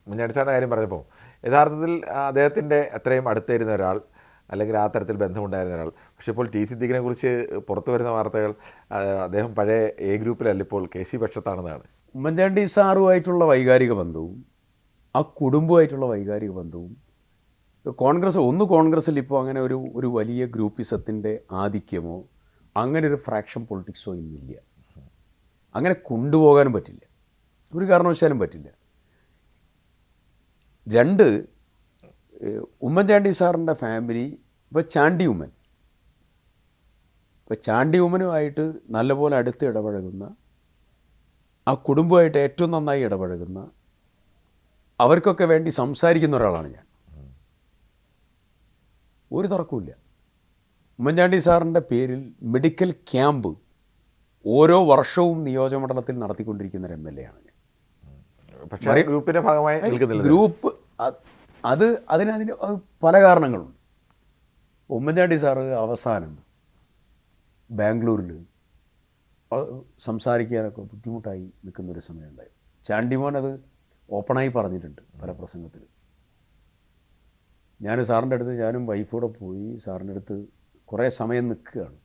ഉമ്മൻചാണ്ടി സാറിൻ്റെ കാര്യം പറഞ്ഞപ്പോൾ യഥാർത്ഥത്തിൽ അദ്ദേഹത്തിൻ്റെ അത്രയും അടുത്തിരുന്ന ഒരാൾ, അല്ലെങ്കിൽ ആ തരത്തിൽ ബന്ധമുണ്ടായിരുന്ന ഒരാൾ, പക്ഷേ ഇപ്പോൾ ടി സിദ്ദീഖിനെ കുറിച്ച് പുറത്തു വരുന്ന വാർത്തകൾ അദ്ദേഹം പഴയ എ ഗ്രൂപ്പിലല്ല, ഇപ്പോൾ കെ സി പക്ഷത്താണെന്നാണ്. ഉമ്മൻചാണ്ടി സാറുമായിട്ടുള്ള വൈകാരിക ബന്ധവും ആ കുടുംബമായിട്ടുള്ള വൈകാരിക ബന്ധവും കോൺഗ്രസ്സിൽ ഇപ്പോൾ അങ്ങനെ ഒരു വലിയ ഗ്രൂപ്പിസത്തിൻ്റെ ആധിക്യമോ അങ്ങനെ ഒരു ഫ്രാക്ഷൻ പൊളിറ്റിക്സോ ഇന്നില്ല. അങ്ങനെ കൊണ്ടുപോകാനും പറ്റില്ല, ഒരു കാരണവശാലും പറ്റില്ല. രണ്ട്, ഉമ്മൻചാണ്ടി സാറിൻ്റെ ഫാമിലി ഇപ്പോൾ ചാണ്ടി ഉമ്മനുമായിട്ട് നല്ലപോലെ അടുത്ത് ഇടപഴകുന്ന, ആ കുടുംബമായിട്ട് ഏറ്റവും നന്നായി ഇടപഴകുന്ന, അവർക്കൊക്കെ വേണ്ടി സംസാരിക്കുന്ന ഒരാളാണ് ഞാൻ. ഒരു തർക്കമില്ല. ഉമ്മൻചാണ്ടി സാറിൻ്റെ പേരിൽ മെഡിക്കൽ ക്യാമ്പ് ഓരോ വർഷവും നിയോജകമണ്ഡലത്തിൽ നടത്തിക്കൊണ്ടിരിക്കുന്ന ഒരു MLA ആണ് ഞാൻ. പക്ഷേ ഗ്രൂപ്പിൻ്റെ ഭാഗമായി നിൽക്കുന്നില്ല. ഗ്രൂപ്പ് അതിന് പല കാരണങ്ങളുണ്ട്. ഉമ്മൻചാണ്ടി സാറ് അവസാനം ബാംഗ്ലൂരിൽ സംസാരിക്കാനൊക്കെ ബുദ്ധിമുട്ടായി നിൽക്കുന്നൊരു സമയമുണ്ടായി. ചാണ്ടിമോൻ അത് ഓപ്പണായി പറഞ്ഞിട്ടുണ്ട് പല പ്രസംഗത്തിലും. ഞാൻ സാറിൻ്റെ അടുത്ത്, ഞാനും വൈഫൂടെ പോയി സാറിൻ്റെ അടുത്ത് കുറേ സമയം നിൽക്കുകയാണ്.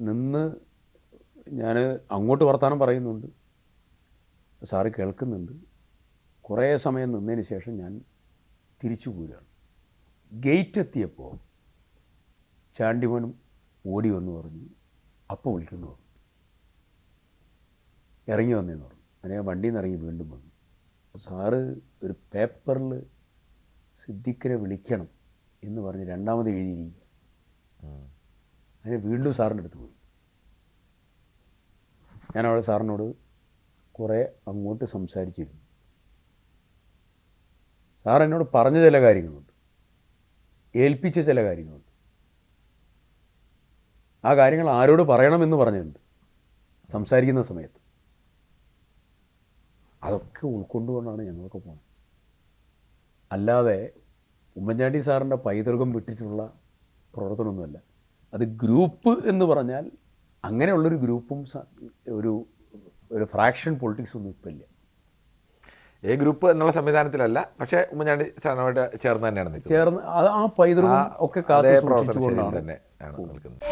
നിന്ന് ഞാൻ അങ്ങോട്ട് വർത്തമാനം പറയുന്നുണ്ട്, സാറ് കേൾക്കുന്നുണ്ട്. കുറേ സമയം നിന്നതിന് ശേഷം ഞാൻ തിരിച്ചു പോരുകയാണ്. ഗേറ്റ് എത്തിയപ്പോൾ ചാണ്ടിമോനും ഓടി വന്ന് പറഞ്ഞു, അപ്പോൾ വിളിക്കുന്നു പറഞ്ഞു, ഇറങ്ങി വന്നേന്ന് പറഞ്ഞു. അങ്ങനെ വണ്ടിയിൽ നിന്ന് ഇറങ്ങി വീണ്ടും വന്നു. സാറ് ഒരു പേപ്പറിൽ സിദ്ദിഖിനെ വിളിക്കണം എന്ന് പറഞ്ഞ് രണ്ടാമത് എഴുതിയിരിക്കുക. അതിന് വീണ്ടും സാറിൻ്റെ അടുത്ത് പോയി. ഞാനവിടെ സാറിനോട് കുറേ അങ്ങോട്ട് സംസാരിച്ചിരുന്നു. സാർ എന്നോട് പറഞ്ഞ ചില കാര്യങ്ങളുണ്ട്, ഏൽപ്പിച്ച ചില കാര്യങ്ങളുണ്ട്. ആ കാര്യങ്ങൾ ആരോട് പറയണമെന്ന് പറഞ്ഞിട്ടുണ്ട് സംസാരിക്കുന്ന സമയത്ത്. അതൊക്കെ ഉൾക്കൊണ്ടുകൊണ്ടാണ് ഞങ്ങളൊക്കെ പോകുന്നത്. അല്ലാതെ ഉമ്മൻചാണ്ടി സാറിൻ്റെ പൈതൃകം വിട്ടിട്ടുള്ള പ്രവർത്തനമൊന്നുമല്ല. അത് ഗ്രൂപ്പ് എന്ന് പറഞ്ഞാൽ അങ്ങനെയുള്ളൊരു ഗ്രൂപ്പും ഒരു ഫ്രാക്ഷൻ പൊളിറ്റിക്സ് ഒന്നും ഇപ്പം ഇല്ല. എ ഗ്രൂപ്പ് എന്നുള്ള സംവിധാനത്തിലല്ല, പക്ഷേ ഉമ്മൻചാണ്ടി സാറിനോട് ചേർന്ന് തന്നെയാണ് ചേർന്ന് ആ പൈതൃകം ഒക്കെ കാത്തു സൂക്ഷിച്ചുകൊണ്ടാണ് തന്നെ നിൽക്കുന്നത്.